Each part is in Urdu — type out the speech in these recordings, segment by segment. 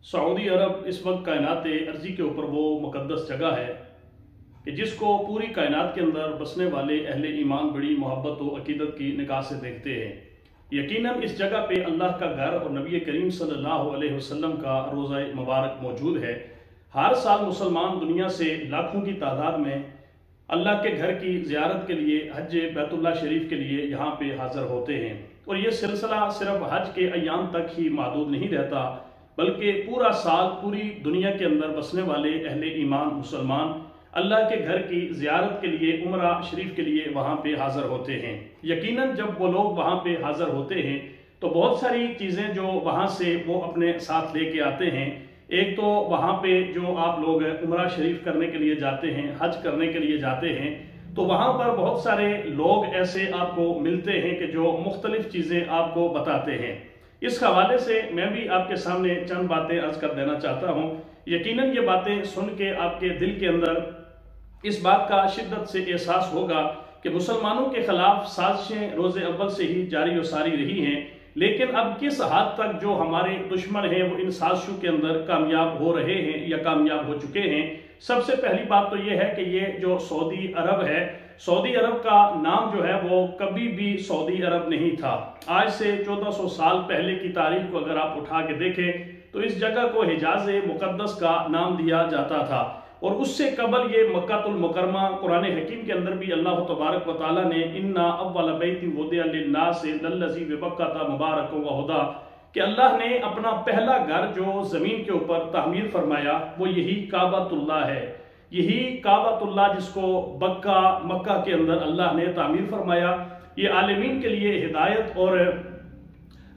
سعودی عرب اس وقت کائنات ارضی کے اوپر وہ مقدس جگہ ہے کہ جس کو پوری کائنات کے اندر بسنے والے اہل ایمان بڑی محبت و عقیدت کی نگاہ سے دیکھتے ہیں۔ یقیناً اس جگہ پہ اللہ کا گھر اور نبی کریم صلی اللہ علیہ وسلم کا روضہ مبارک موجود ہے۔ ہر سال مسلمان دنیا سے لاکھوں کی تعداد میں اللہ کے گھر کی زیارت کے لیے حج بیت اللہ شریف کے لیے یہاں پہ حاضر ہوتے ہیں، اور یہ سلسلہ صرف حج کے ایام تک ہی محدود نہیں رہتا بلکہ پورا سال پوری دنیا کے اندر بسنے والے اہل ایمان مسلمان اللہ کے گھر کی زیارت کے لیے عمرہ شریف کے لیے وہاں پہ حاضر ہوتے ہیں۔ یقیناً جب وہ لوگ وہاں پہ حاضر ہوتے ہیں تو بہت ساری چیزیں جو وہاں سے وہ اپنے ساتھ لے کے آتے ہیں۔ ایک تو وہاں پہ جو آپ لوگ عمرہ شریف کرنے کے لیے جاتے ہیں، حج کرنے کے لیے جاتے ہیں، تو وہاں پر بہت سارے لوگ ایسے آپ کو ملتے ہیں کہ جو مختلف چیزیں آپ کو بتاتے ہیں۔ اس حوالے سے میں بھی آپ کے سامنے چند باتیں عرض کر دینا چاہتا ہوں۔ یقیناً یہ باتیں سن کے آپ کے دل کے اندر اس بات کا شدت سے احساس ہوگا کہ مسلمانوں کے خلاف سازشیں روز اول سے ہی جاری و ساری رہی ہیں، لیکن اب کس حد تک جو ہمارے دشمن ہیں وہ ان سازشوں کے اندر کامیاب ہو رہے ہیں یا کامیاب ہو چکے ہیں۔ سب سے پہلی بات تو یہ ہے کہ یہ جو سعودی عرب ہے، سعودی عرب کا نام جو ہے وہ کبھی بھی سعودی عرب نہیں تھا۔ آج سے 1400 سال پہلے کی تاریخ کو اگر آپ اٹھا کے دیکھیں تو اس جگہ کو حجاز مقدس کا نام دیا جاتا تھا، اور اس سے قبل یہ مکہ المکرمہ قرآن حکیم کے اندر بھی اللہ تبارک و تعالیٰ نے اِنَّا أَوَّلَ بَيْتٍ وُضِعَ لِلنَّاسِ لَلَّذِي بِبَكَّةَ مُبَارَكًا وَهُدًى کہ اللہ نے اپنا پہلا گھر جو زمین کے اوپر تعمیر فرمایا وہ یہی کعبۃ اللہ ہے۔ یہی کعبۃ اللہ جس کو مکہ کے اندر اللہ نے تعمیر فرمایا، یہ عالمین کے لیے ہدایت اور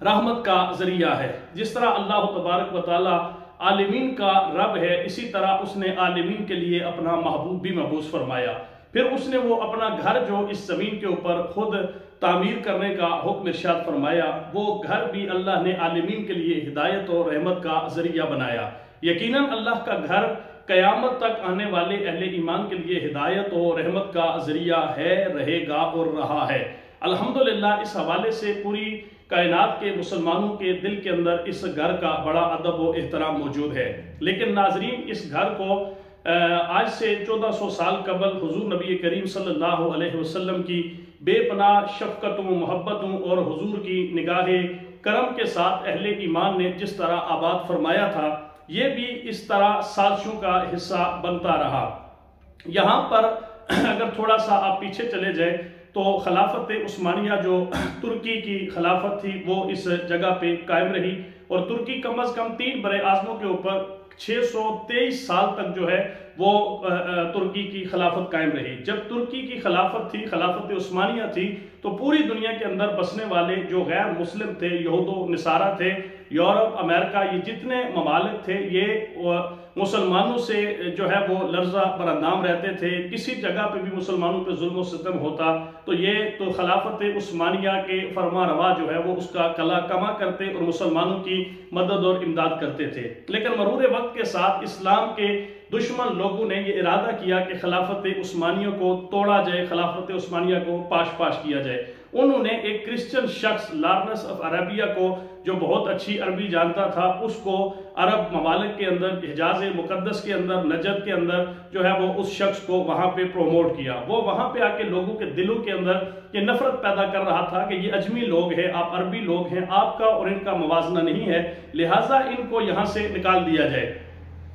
رحمت کا ذریعہ ہے۔ جس طرح اللہ تبارک و تعالیٰ عالمین کا رب ہے، اسی طرح اس نے عالمین کے لیے اپنا محبوب بھی مبعوث فرمایا۔ پھر اس نے وہ اپنا گھر جو اس زمین کے اوپر خود تعمیر کرنے کا حکم ارشاد فرمایا، وہ گھر بھی اللہ نے عالمین کے لیے ہدایت اور رحمت کا ذریعہ بنایا۔ یقیناً اللہ کا گھر قیامت تک آنے والے اہل ایمان کے لیے ہدایت اور رحمت کا ذریعہ ہے، رہے گا اور رہا ہے۔ الحمدللہ اس حوالے سے پوری کائنات کے مسلمانوں کے دل کے اندر اس گھر کا بڑا ادب و احترام موجود ہے۔ لیکن ناظرین، اس گھر کو آج سے 1400 سال قبل حضور نبی کریم صلی اللہ علیہ وسلم کی بے پناہ شفقتوں، محبتوں اور حضور کی نگاہ کرم کے ساتھ اہل ایمان نے جس طرح آباد فرمایا تھا، یہ بھی اس طرح سازشوں کا حصہ بنتا رہا۔ یہاں پر اگر تھوڑا سا آپ پیچھے چلے جائیں تو خلافت عثمانیہ جو ترکی کی خلافت تھی وہ اس جگہ پہ قائم رہی، اور ترکی کم از کم 3 برے اعظموں کے اوپر 623 سال تک جو ہے وہ ترکی کی خلافت قائم رہی۔ جب ترکی کی خلافت تھی، خلافت عثمانیہ تھی، تو پوری دنیا کے اندر بسنے والے جو غیر مسلم تھے، یہود و نصارہ تھے، یورپ، امریکہ، یہ جتنے ممالک تھے یہ مسلمانوں سے جو ہے وہ لرزہ براندام رہتے تھے۔ کسی جگہ پہ بھی مسلمانوں پہ ظلم و ستم ہوتا تو یہ تو خلافت عثمانیہ کے فرما روا جو ہے وہ اس کا کلا کما کرتے اور مسلمانوں کی مدد اور امداد کرتے تھے۔ لیکن مرور وقت کے ساتھ اسلام کے دشمن لوگوں نے یہ ارادہ کیا کہ خلافت عثمانیہ کو توڑا جائے، خلافت عثمانیہ کو پاش کیا جائے۔ انہوں نے ایک کرسچن شخص لارنس آف عربیہ کو، جو بہت اچھی عربی جانتا تھا، اس کو عرب ممالک کے اندر، حجاز مقدس کے اندر، نجد کے اندر جو ہے وہ اس شخص کو وہاں پہ پروموٹ کیا۔ وہ وہاں پہ آ کے لوگوں کے دلوں کے اندر یہ نفرت پیدا کر رہا تھا کہ یہ اجمی لوگ ہیں، آپ عربی لوگ ہیں، آپ کا اور ان کا موازنہ نہیں ہے، لہٰذا ان کو یہاں سے نکال دیا جائے۔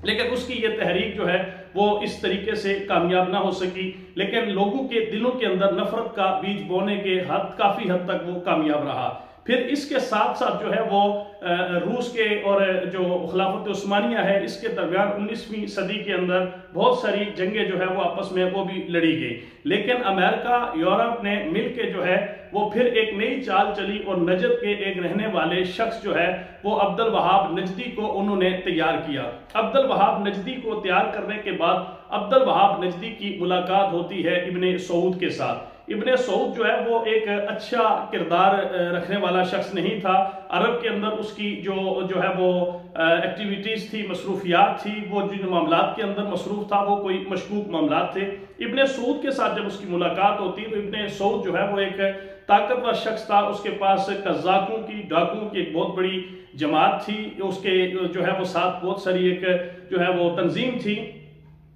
لیکن اس کی یہ تحریک جو ہے وہ اس طریقے سے کامیاب نہ ہو سکی، لیکن لوگوں کے دلوں کے اندر نفرت کا بیج بونے کے کافی حد تک وہ کامیاب رہا۔ پھر اس کے ساتھ ساتھ جو ہے وہ روس کے اور جو خلافت عثمانیہ ہے اس کے درمیان 19ویں صدی کے اندر بہت ساری جنگیں جو ہے وہ آپس میں وہ بھی لڑی گئی، لیکن امریکہ، یورپ نے مل کے جو ہے وہ پھر ایک نئی چال چلی، اور نجد کے ایک رہنے والے شخص جو ہے وہ عبد الوہاب نجدی کو انہوں نے تیار کیا۔ عبد الوہاب نجدی کو تیار کرنے کے بعد عبد الوہاب نجدی کی ملاقات ہوتی ہے ابن سعود کے ساتھ۔ ابن سعود جو ہے وہ ایک اچھا کردار رکھنے والا شخص نہیں تھا۔ عرب کے اندر اس کی جو ہے وہ ایکٹیویٹیز تھی، مصروفیات تھی، وہ جن معاملات کے اندر مصروف تھا وہ کوئی مشکوک معاملات تھے۔ ابن سعود کے ساتھ جب اس کی ملاقات ہوتی تو ابن سعود جو ہے وہ ایک طاقتور شخص تھا، اس کے پاس قزاقوں کی، ڈاکوں کی ایک بہت بڑی جماعت تھی، اس کے جو ہے وہ ساتھ بہت ساری ایک جو ہے وہ تنظیم تھی۔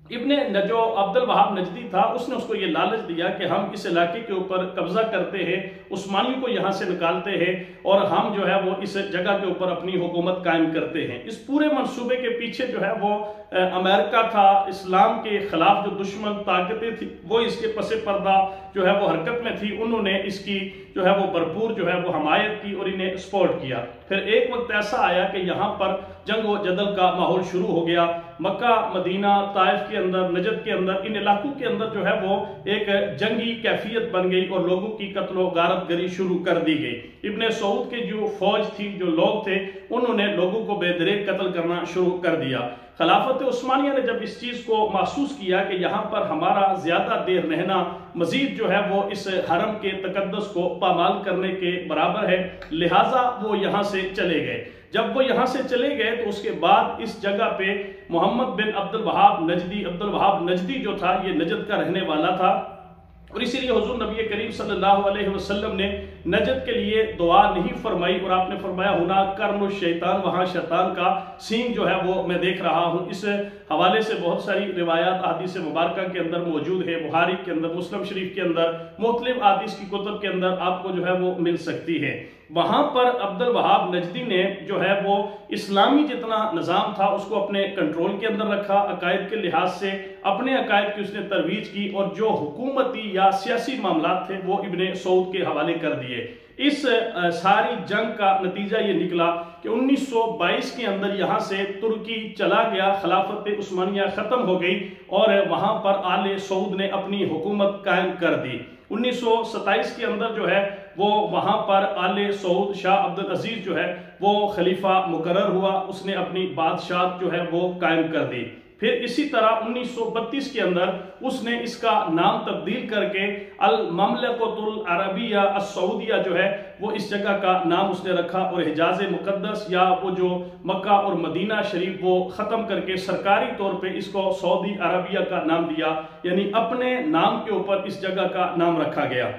جو عبد الوہاب نجدی تھا اس نے اس کو یہ لالچ دیا کہ ہم اس علاقے کے اوپر قبضہ کرتے ہیں، عثمانیوں کو یہاں سے نکالتے ہیں اور ہم جو ہے وہ اس جگہ کے اوپر اپنی حکومت قائم کرتے ہیں۔ اس پورے منصوبے کے پیچھے جو ہے وہ امریکہ تھا، اسلام کے خلاف جو دشمن طاقتیں تھی وہ اس کے پس پردہ جو ہے وہ حرکت میں تھی، انہوں نے اس کی جو ہے وہ بھرپور جو ہے وہ حمایت کی اور انہیں سپورٹ کیا۔ پھر ایک وقت ایسا آیا کہ یہاں پر جنگ و جدل کا ماحول شروع ہو گیا۔ مکہ، مدینہ، طائف کے اندر، نجد کے اندر، ان علاقوں کے اندر جو ہے وہ ایک جنگی کیفیت بن گئی اور لوگوں کی قتل و غارت گری شروع کر دی گئی۔ ابن سعود کے جو فوج تھی، جو لوگ تھے، انہوں نے لوگوں کو بے دریغ قتل کرنا شروع کر دیا۔ خلافت عثمانیہ نے جب اس چیز کو محسوس کیا کہ یہاں پر ہمارا زیادہ دیر رہنا مزید جو ہے وہ اس حرم کے تقدس کو پامال کرنے کے برابر ہے، لہٰذا وہ یہاں سے چلے گئے۔ جب وہ یہاں سے چلے گئے تو اس کے بعد اس جگہ پہ محمد بن عبد الوہاب نجدی جو تھا یہ نجد کا رہنے والا تھا، اور اسی لیے حضور نبی کریم صلی اللہ علیہ وسلم نے نجد کے لیے دعا نہیں فرمائی، اور آپ نے فرمایا ہونا کرن الشیطان، وہاں شیطان کا سینگ جو ہے وہ میں دیکھ رہا ہوں۔ اس حوالے سے بہت ساری روایات احادیث مبارکہ کے اندر موجود ہے، بخاری کے اندر، مسلم شریف کے اندر، مختلف احادیث کی کتب کے اندر آپ کو جو ہے وہ مل سکتی ہے۔ وہاں پر عبد الوہاب نجدی نے جو ہے وہ اسلامی جتنا نظام تھا اس کو اپنے کنٹرول کے اندر رکھا، عقائد کے لحاظ سے اپنے عقائد کی اس نے ترویج کی، اور جو حکومتی یا سیاسی معاملات تھے وہ ابن سعود کے حوالے کر دیے۔ اس ساری جنگ کا نتیجہ یہ نکلا کہ 1922 کے اندر یہاں سے ترکی چلا گیا، خلافت عثمانیہ ختم ہو گئی اور وہاں پر آل سعود نے اپنی حکومت قائم کر دی۔ 1927 کے اندر جو ہے وہ وہاں پر آل سعود شاہ عبد العزیز جو ہے وہ خلیفہ مقرر ہوا، اس نے اپنی بادشاہت جو ہے وہ قائم کر دی۔ پھر اسی طرح 1932 کے اندر اس نے اس کا نام تبدیل کر کے المملکۃ العربیہ السعودیہ جو ہے وہ اس جگہ کا نام اس نے رکھا، اور حجاز مقدس یا وہ جو مکہ اور مدینہ شریف وہ ختم کر کے سرکاری طور پہ اس کو سعودی عربیہ کا نام دیا، یعنی اپنے نام کے اوپر اس جگہ کا نام رکھا گیا۔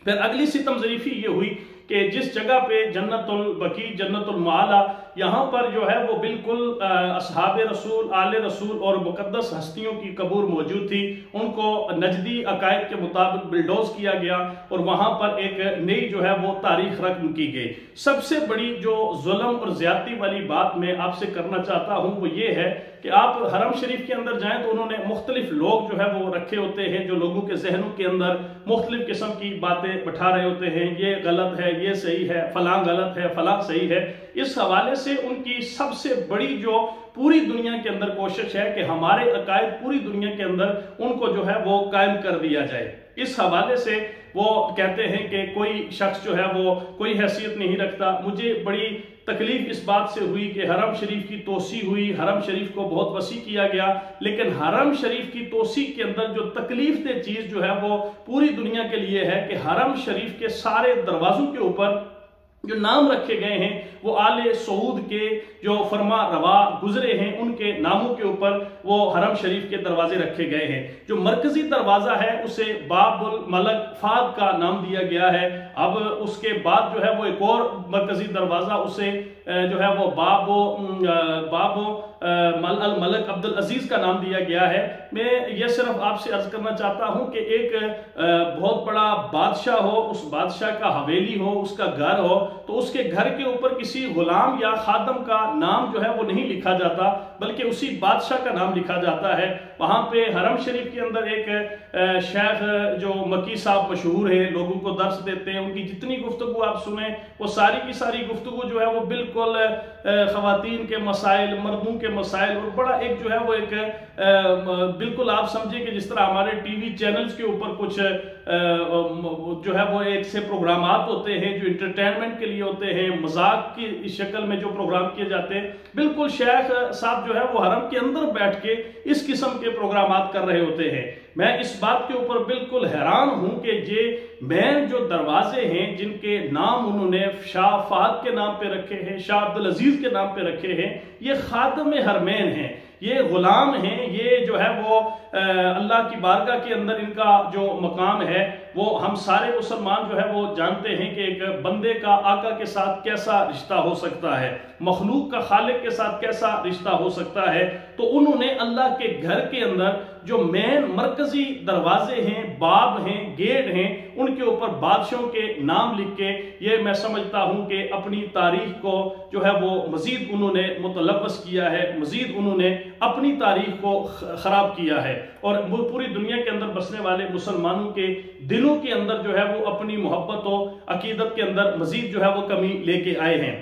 پھر اگلی ستم ظریفی یہ ہوئی کہ جس جگہ پہ جنت البقیع، جنت المعالی، یہاں پر جو ہے وہ بالکل اصحاب رسول، آل رسول اور مقدس ہستیوں کی قبور موجود تھی، ان کو نجدی عقائد کے مطابق بلڈوز کیا گیا اور وہاں پر ایک نئی جو ہے وہ تاریخ رقم کی گئی۔ سب سے بڑی جو ظلم اور زیادتی والی بات میں آپ سے کرنا چاہتا ہوں وہ یہ ہے کہ آپ حرم شریف کے اندر جائیں تو انہوں نے مختلف لوگ جو ہے وہ رکھے ہوتے ہیں جو لوگوں کے ذہنوں کے اندر مختلف قسم کی باتیں بٹھا رہے ہوتے ہیں، یہ غلط ہے، یہ صحیح ہے، فلاں غلط ہے، فلاں صحیح ہے۔ اس حوالے سے ان کی سب سے بڑی جو پوری دنیا کے اندر کوشش ہے کہ ہمارے عقائد پوری دنیا کے اندر ان کو جو ہے وہ قائم کر دیا جائے۔ اس حوالے سے وہ کہتے ہیں کہ کوئی شخص جو ہے وہ کوئی حیثیت نہیں رکھتا۔ مجھے بڑی تکلیف اس بات سے ہوئی کہ حرم شریف کی توسیع ہوئی، حرم شریف کو بہت وسیع کیا گیا، لیکن حرم شریف کی توسیع کے اندر جو تکلیف دہ چیز جو ہے وہ پوری دنیا کے لیے ہے کہ حرم شریف کے سارے دروازوں کے اوپر جو نام رکھے گئے ہیں وہ آل سعود کے جو فرما روا گزرے ہیں ان کے ناموں کے اوپر وہ حرم شریف کے دروازے رکھے گئے ہیں۔ جو مرکزی دروازہ ہے اسے باب الملک فہد کا نام دیا گیا ہے۔ اب اس کے بعد جو ہے وہ ایک اور مرکزی دروازہ اسے جو ہے وہ باب الملک عبد العزیز کا نام دیا گیا ہے۔ میں یہ صرف آپ سے عرض کرنا چاہتا ہوں کہ ایک بہت بڑا بادشاہ ہو، اس بادشاہ کا حویلی ہو، اس کا گھر ہو، تو اس کے گھر کے اوپر کسی غلام یا خادم کا نام جو ہے وہ نہیں لکھا جاتا بلکہ اسی بادشاہ کا نام لکھا جاتا ہے۔ وہاں پہ حرم شریف کے اندر ایک شیخ جو مکی صاحب مشہور ہیں، لوگوں کو درس دیتے ہیں، ان کی جتنی گفتگو آپ سنیں وہ ساری کی ساری گفتگو جو ہے وہ بالکل خواتین کے مسائل، مردوں کے مسائل، اور بڑا ایک جو ہے وہ ایک بالکل آپ سمجھیں کہ جس طرح ہمارے ٹی وی چینلز کے اوپر کچھ جو ہے وہ ایک سے پروگرامات ہوتے ہیں جو انٹرٹینمنٹ کے لیے ہوتے ہیں، مذاق کی شکل میں جو پروگرام کیے جاتے ہیں، بالکل شیخ صاحب جو ہے وہ حرم کے اندر بیٹھ کے اس قسم کے پروگرامات کر رہے ہوتے ہیں۔ میں اس بات کے اوپر بالکل حیران ہوں کہ یہ مین جو دروازے ہیں جن کے نام انہوں نے شاہ فہد کے نام پہ رکھے ہیں، شاہ عبد العزیز کے نام پہ رکھے ہیں، یہ خادم حرمین ہیں، یہ غلام ہیں، یہ جو ہے وہ اللہ کی بارگاہ کے اندر ان کا جو مقام ہے وہ ہم سارے مسلمان جو ہے وہ جانتے ہیں کہ ایک بندے کا آقا کے ساتھ کیسا رشتہ ہو سکتا ہے، مخلوق کا خالق کے ساتھ کیسا رشتہ ہو سکتا ہے۔ تو انہوں نے اللہ کے گھر کے اندر جو مین مرکزی دروازے ہیں، باب ہیں، گیٹ ہیں، ان کے اوپر بادشاہوں کے نام لکھ کے، یہ میں سمجھتا ہوں کہ اپنی تاریخ کو جو ہے وہ مزید انہوں نے متلوث کیا ہے، مزید انہوں نے اپنی تاریخ کو خراب کیا ہے، اور پوری دنیا کے اندر بسنے والے مسلمانوں کے دلوں کے اندر جو ہے وہ اپنی محبت و عقیدت کے اندر مزید جو ہے وہ کمی لے کے آئے ہیں۔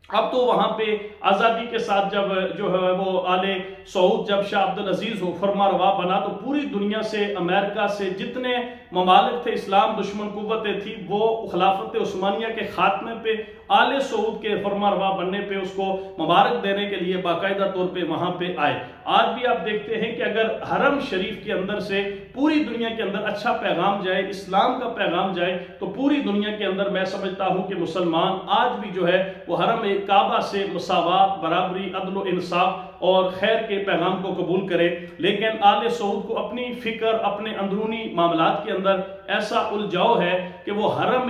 اب تو وہاں پہ آزادی کے ساتھ جب جو ہے وہ آل سعود جب شاہ عبدالعزیز فرما روا بنا، تو پوری دنیا سے، امریکہ سے جتنے ممالک تھے اسلام دشمن قوتیں تھی، وہ خلافت عثمانیہ کے خاتمے پہ آل سعود کے فرما روا بننے پہ اس کو مبارک دینے کے لیے باقاعدہ طور پہ وہاں پہ آئے۔ آج بھی آپ دیکھتے ہیں کہ اگر حرم شریف کے اندر سے پوری دنیا کے اندر اچھا پیغام جائے، اسلام کا پیغام جائے، تو پوری دنیا کے اندر میں سمجھتا ہوں کہ مسلمان آج بھی جو ہے وہ حرم کعبہ سے مساوات، برابری، عدل و انصاف اور خیر کے پیغام کو قبول کرے۔ لیکن آل سعود کو اپنی فکر، اپنے اندرونی معاملات کے اندر ایسا الجھاؤ ہے کہ وہ حرم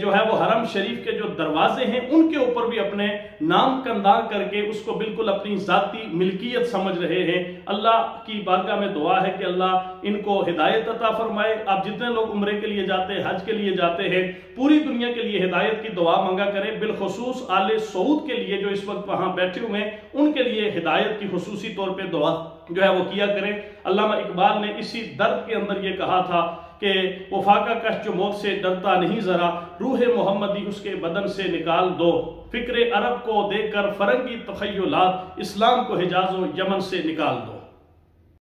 جو ہے وہ حرم شریف کے جو دروازے ہیں ان کے اوپر بھی اپنے نام کندہ کر کے اس کو بالکل اپنی ذاتی ملکیت سمجھ رہے ہیں۔ اللہ کی بارگاہ میں دعا ہے کہ اللہ ان کو ہدایت عطا فرمائے۔ آپ جتنے لوگ عمرے کے لیے جاتے ہیں، حج کے لیے جاتے ہیں، پوری دنیا کے لیے ہدایت کی دعا مانگا کریں، بالخصوص آل سعود کے لیے جو اس وقت وہاں بیٹھے ہوئے ہیں، ان کے لیے ہدایت کی خصوصی طور پہ دعا جو ہے وہ کیا کریں۔ علامہ اقبال نے اسی درد کے اندر یہ کہا تھا کہ وہ فاقہ کش جو موت سے ڈرتا نہیں ذرا، روح محمدی اس کے بدن سے نکال دو، فکر عرب کو دے کر فرنگی تخیلات، اسلام کو حجاز و یمن سے نکال دو۔